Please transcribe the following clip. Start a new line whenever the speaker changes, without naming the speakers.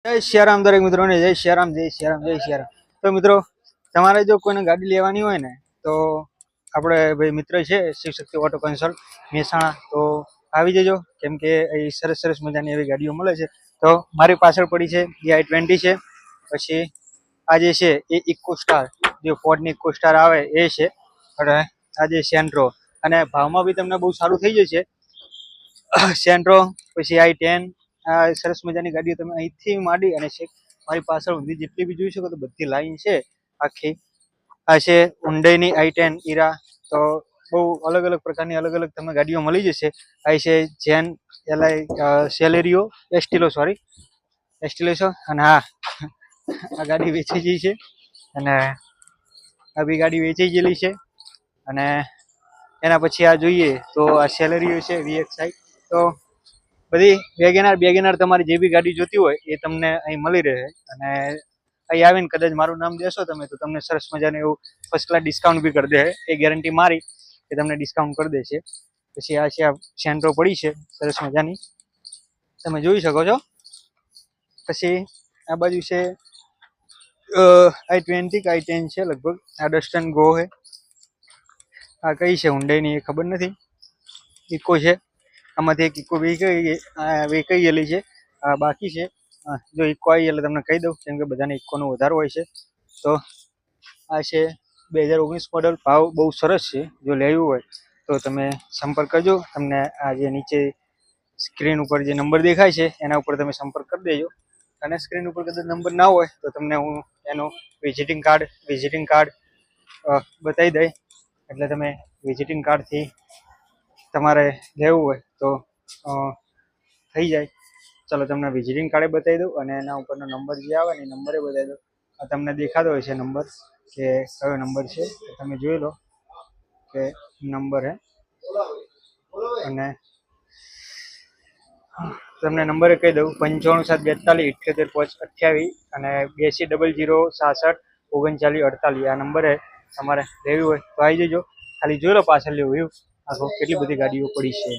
જય સિયારામ દરેક મિત્રોને જય સિયારામ જય સિયારામ જય સિયારામ। તો મિત્રો તમારે જો કોઈને ગાડી લેવાની હોય ને તો આપણે ભાઈ મિત્ર છે શિવશક્તિ ઓટો કન્સલ્ટ મહેસાણા, તો આવી જજો કેમ કે અહીં સરસ સરસ મજાની એવી ગાડીઓ મળે છે। તો મારી પાછળ પડી છે i20 છે, પછી આ જે છે એ ઇકો સ્ટાર, જે ફોર્ડની ઇકો સ્ટાર આવે એ છે, અને આ જે સેન્ટ્રો, અને ભાવમાં બી તમને બહુ સારું થઈ જશે સેન્ટ્રો, પછી i10, આ સરસ મજાની ગાડીઓ તમે અહીંથી માંડી અને છે મારી પાછળ ઊંધી જેટલી બી જોઈ શકો તો બધી લાઈન છે આખી। આ છે હુન્ડઈની i10 ઈરા, તો બહુ અલગ અલગ પ્રકારની અલગ અલગ તમને ગાડીઓ મળી જશે। આ છે જેન સેલેરિયો એસ્ટિલો, સોરી એસ્ટિલો છે, અને હા આ ગાડી વેચાઈ ગઈ છે, અને આ બી ગાડી વેચાઈ ગયેલી છે। અને એના પછી આ જોઈએ તો આ સેલેરિયો છે VXI, તો બધી વેગેનાર તમારી જે બી ગાડી જોતી હોય એ તમને અહીં મળી રહે। અને અહીં આવીને કદાચ મારું નામ દેશો તમે તો તમને સરસ મજાનું એવું ફર્સ્ટ ક્લાસ ડિસ્કાઉન્ટ બી કરી દે, એ ગેરંટી મારી કે તમને ડિસ્કાઉન્ટ કરી દેશે। પછી આ છે આ સેન્ટ્રો પડી છે સરસ મજાની, તમે જોઈ શકો છો। પછી આ બાજુ છે i20 કે i10 છે લગભગ, આ ડસ્ટન ગો છે। આ કઈ છે હુન્ડઈની એ ખબર નથી, ઇકો છે, આમાંથી એક ઇકો વેચાઈ ગયેલી છે, આ બાકી છે। જો ઇકો આવી એટલે તમને કહી દઉં કેમ કે બધાને ઇકોનો વધારે હોય છે। તો આ છે 2019 મોડલ, ભાવ બહુ સરસ છે, જો લેવું હોય તો તમે સંપર્ક કરજો। તમને આ જે નીચે સ્ક્રીન ઉપર જે નંબર દેખાય છે એના ઉપર તમે સંપર્ક કરી દેજો, અને સ્ક્રીન ઉપર કદાચ નંબર ના હોય તો તમને હું એનો વિઝિટિંગ કાર્ડ બતાવી દઈ, એટલે તમે વિઝિટિંગ કાર્ડથી તમારે લેવું હોય તો થઈ જાય। ચલો તમને વિઝિટિંગ કાર્ડ બતાવી દઉં, અને એના ઉપરનો નંબર જે આવે ને એ નંબરે બતાવી દઉં। આ તમને દેખાતો હોય છે નંબર કે કયો નંબર છે, તમે જોઈ લો કે નંબર હે, અને તમને નંબરે કહી દઉં 95 742 78 5 28 અને 82 00 66 39 48, આ નંબરે તમારે લેવી હોય તો આવી જજો। ખાલી જોઈ લો પાછળ લેવું એવું આખો કેટલી બધી ગાડીઓ પડી છે।